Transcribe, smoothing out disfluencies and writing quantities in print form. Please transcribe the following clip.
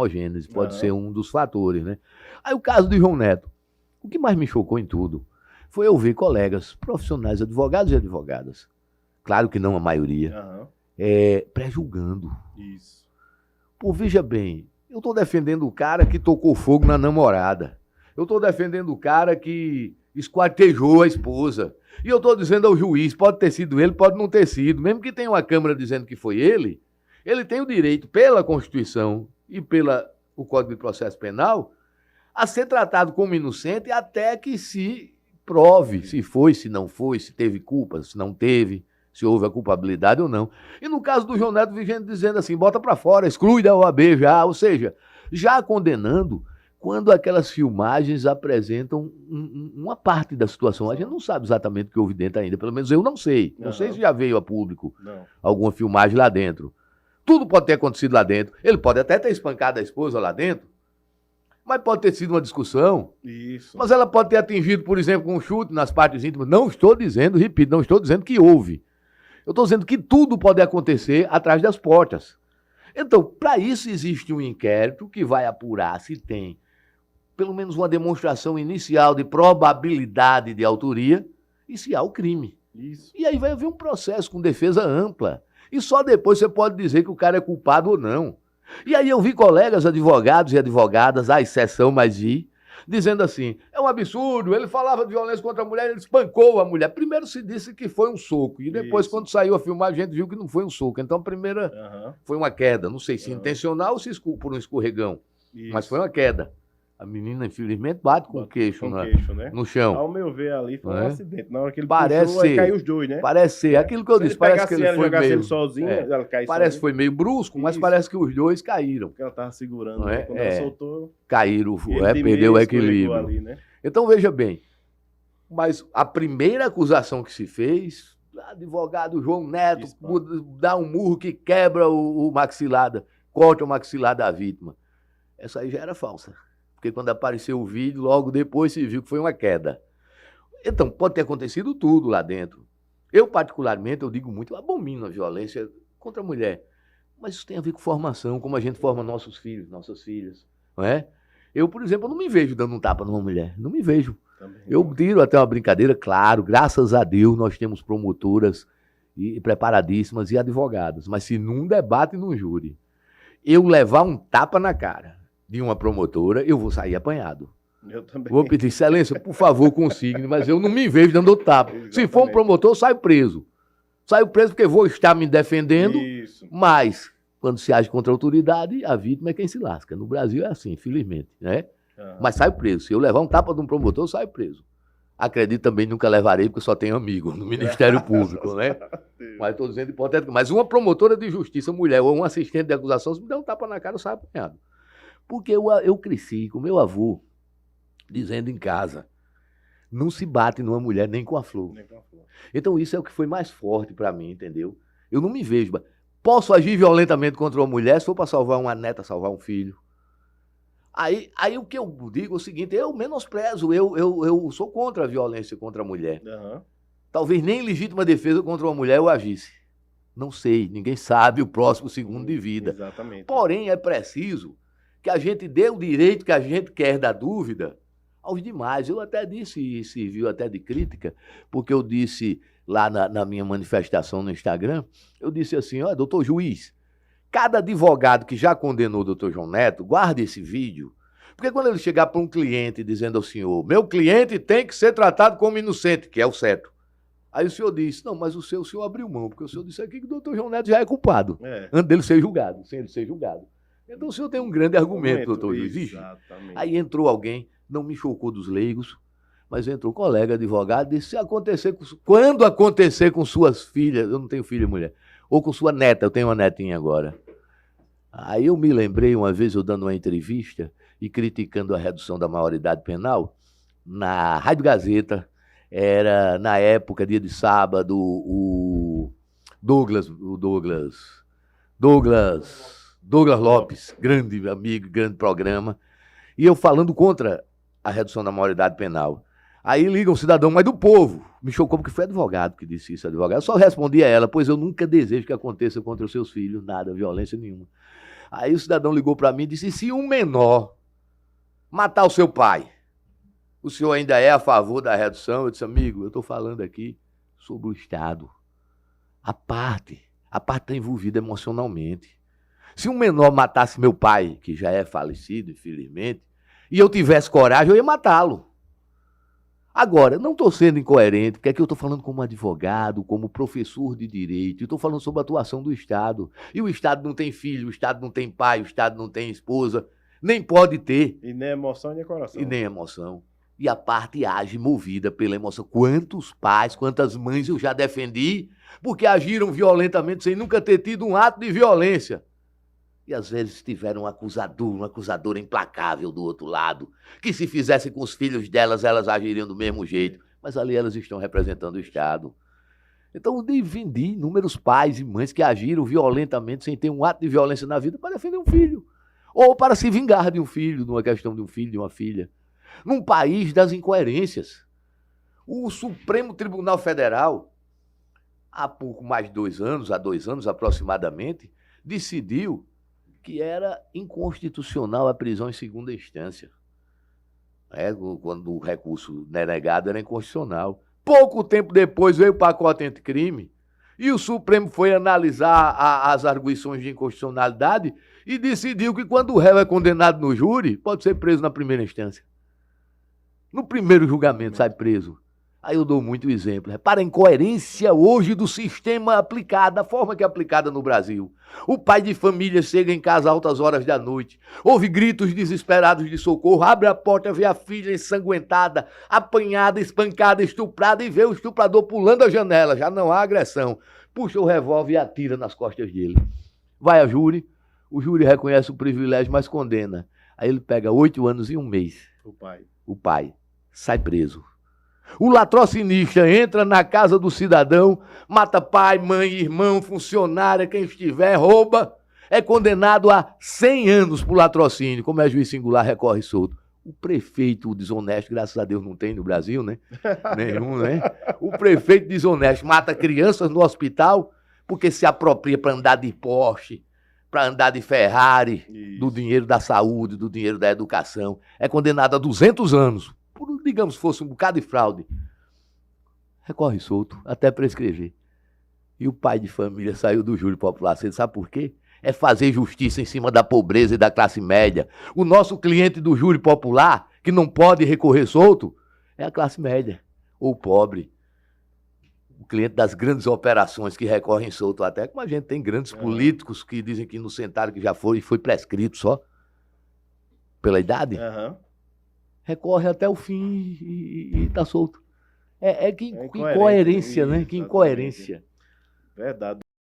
carcinogênese, pode ser um dos fatores, né? Aí o caso de João Neto. O que mais me chocou em tudo foi eu ver colegas profissionais, advogados e advogadas, claro que não a maioria, pré-julgando. Isso. Pô, veja bem, eu estou defendendo o cara que tocou fogo na namorada. Eu estou defendendo o cara que esquartejou a esposa. E eu estou dizendo ao juiz, pode ter sido ele, pode não ter sido. Mesmo que tenha uma Câmara dizendo que foi ele tem o direito, pela Constituição e pelo Código de Processo Penal, a ser tratado como inocente até que se prove se foi, se não foi, se teve culpa, se não teve, se houve a culpabilidade ou não. E no caso do João Neto, vi gente dizendo assim, bota para fora, exclui da OAB já, ou seja, já condenando quando aquelas filmagens apresentam uma parte da situação. A gente não sabe exatamente o que houve dentro ainda, pelo menos eu não sei. Não sei se já veio a público alguma filmagem lá dentro. Tudo pode ter acontecido lá dentro. Ele pode até ter espancado a esposa lá dentro, mas pode ter sido uma discussão. Isso. Mas ela pode ter atingido, por exemplo, com um chute nas partes íntimas. Não estou dizendo, repito, não estou dizendo que houve. Eu estou dizendo que tudo pode acontecer atrás das portas. Então, para isso existe um inquérito que vai apurar se tem pelo menos uma demonstração inicial de probabilidade de autoria e se há o crime. Isso. E aí vai haver um processo com defesa ampla. E só depois você pode dizer que o cara é culpado ou não. E aí eu vi colegas advogados e advogadas, à exceção, mas vi, dizendo assim, é um absurdo, ele falava de violência contra a mulher, ele espancou a mulher. Primeiro se disse que foi um soco, e depois, quando saiu a filmagem, a gente viu que não foi um soco. Então a primeira foi uma queda, não sei se intencional ou se por um escorregão, mas foi uma queda. A menina, infelizmente, bate com o queixo, né? no chão. Ao meu ver, ali foi um acidente. Na hora que ele parece puxou, aí caiu os dois, né? Parece ser. Aquilo que eu disse, parece que ele foi meio... ele sozinho, ela cai parece que sozinho. foi meio brusco, mas parece que os dois caíram. Porque ela estava segurando, né? Quando ela soltou... Caíram, perdeu o equilíbrio. Ali, né? Então, veja bem, mas a primeira acusação que se fez, advogado João Neto dá um murro que quebra o maxilar, corta o maxilar da vítima. Essa aí já era falsa. Porque quando apareceu o vídeo, logo depois se viu que foi uma queda. Então, pode ter acontecido tudo lá dentro. Eu, particularmente, eu digo muito, eu abomino a violência contra a mulher. Mas isso tem a ver com formação, como a gente forma nossos filhos, nossas filhas, não é? Eu, por exemplo, não me vejo dando um tapa numa mulher. Não me vejo. Também. Eu tiro até uma brincadeira, claro, graças a Deus nós temos promotoras preparadíssimas e advogadas. Mas se num debate num júri, eu levar um tapa na cara de uma promotora, eu vou sair apanhado. Eu também. Vou pedir, excelência, por favor, consigne, mas eu não me vejo dando tapa. Exatamente. Se for um promotor, eu saio preso. Saio preso porque vou estar me defendendo, mas quando se age contra a autoridade, a vítima é quem se lasca. No Brasil é assim, infelizmente, né? Mas saio preso. Se eu levar um tapa de um promotor, eu saio preso. Acredito também nunca levarei, porque eu só tenho amigo no Ministério Público, né? Mas estou dizendo hipotético. Mas uma promotora de justiça, mulher, ou um assistente de acusação, se me der um tapa na cara, eu saio apanhado. Porque eu cresci com meu avô dizendo em casa, não se bate numa mulher nem com a flor. Então isso é o que foi mais forte para mim, entendeu? Eu não me vejo. Posso agir violentamente contra uma mulher se for para salvar uma neta, salvar um filho. Aí o que eu digo é o seguinte, eu menosprezo, eu sou contra a violência contra a mulher. Talvez nem legítima defesa contra uma mulher eu agisse. Não sei, ninguém sabe o próximo segundo de vida. Exatamente. Porém, é preciso que a gente dê o direito que a gente quer da dúvida aos demais. Eu até disse, e serviu até de crítica, porque eu disse lá na minha manifestação no Instagram, eu disse assim, ó, doutor juiz, cada advogado que já condenou o doutor João Neto, guarde esse vídeo, porque quando ele chegar para um cliente dizendo ao senhor, meu cliente tem que ser tratado como inocente, que é o certo. Aí o senhor disse, não, mas o senhor abriu mão, porque o senhor disse aqui que o doutor João Neto já é culpado, antes dele ser julgado, sem ele ser julgado. Então o senhor tem um grande argumento, doutor juiz. Aí entrou alguém, não me chocou dos leigos, mas entrou um colega advogado e disse, quando acontecer com suas filhas, eu não tenho filha mulher, ou com sua neta, eu tenho uma netinha agora. Aí eu me lembrei, uma vez eu dando uma entrevista e criticando a redução da maioridade penal, na Rádio Gazeta, era na época, dia de sábado, o Douglas Lopes, grande amigo, grande programa, e eu falando contra a redução da maioridade penal. Aí liga um cidadão, mas do povo. Me chocou porque foi advogado que disse isso, advogado. Eu só respondi a ela, pois eu nunca desejo que aconteça contra os seus filhos, nada, violência nenhuma. Aí o cidadão ligou para mim e disse, se um menor matar o seu pai, o senhor ainda é a favor da redução? Eu disse, amigo, eu estou falando aqui sobre o Estado. A parte está envolvida emocionalmente. Se um menor matasse meu pai, que já é falecido, infelizmente, e eu tivesse coragem, eu ia matá-lo. Agora, não estou sendo incoerente, porque aqui eu estou falando como advogado, como professor de direito, e estou falando sobre a atuação do Estado. E o Estado não tem filho, o Estado não tem pai, o Estado não tem esposa, nem pode ter. E nem emoção, nem coração. E nem emoção. E a parte age movida pela emoção. Quantos pais, quantas mães eu já defendi, porque agiram violentamente sem nunca ter tido um ato de violência. E às vezes tiveram um acusador implacável do outro lado, que se fizesse com os filhos delas, elas agiriam do mesmo jeito. Mas ali elas estão representando o Estado. Então eu defendi inúmeros pais e mães que agiram violentamente sem ter um ato de violência na vida para defender um filho. Ou para se vingar de um filho, numa questão de um filho, de uma filha. Num país das incoerências. O Supremo Tribunal Federal, há pouco mais de 2 anos, há 2 anos aproximadamente, decidiu que era inconstitucional a prisão em segunda instância. Quando o recurso denegado era inconstitucional. Pouco tempo depois veio o pacote anticrime e o Supremo foi analisar as arguições de inconstitucionalidade e decidiu que quando o réu é condenado no júri, pode ser preso na primeira instância. No primeiro julgamento sai preso. Aí eu dou muito exemplo. Repara a incoerência hoje do sistema aplicado, da forma que é aplicada no Brasil. O pai de família chega em casa a altas horas da noite, ouve gritos desesperados de socorro, abre a porta, vê a filha ensanguentada, apanhada, espancada, estuprada e vê o estuprador pulando a janela. Já não há agressão. Puxa o revólver e atira nas costas dele. Vai a júri, o júri reconhece o privilégio, mas condena. Aí ele pega 8 anos e 1 mês. O pai sai preso. O latrocinista entra na casa do cidadão, mata pai, mãe, irmão, funcionária, quem estiver, rouba, é condenado a 100 anos por latrocínio. Como é juiz singular, recorre solto. O prefeito desonesto, graças a Deus não tem no Brasil, né? Nenhum, né? O prefeito desonesto mata crianças no hospital porque se apropria para andar de Porsche, para andar de Ferrari, isso, do dinheiro da saúde, do dinheiro da educação. É condenado a 200 anos. Por, digamos, fosse um bocado de fraude, recorre solto, até prescrever. E o pai de família saiu do júri popular. Você sabe por quê? É fazer justiça em cima da pobreza e da classe média. O nosso cliente do júri popular, que não pode recorrer solto, é a classe média, ou pobre. O cliente das grandes operações que recorrem solto até, como a gente tem grandes políticos que dizem que inocentaram, que já foi prescrito só, pela idade. Recorre até o fim e está solto. Que incoerência, né? Que incoerência. Verdade.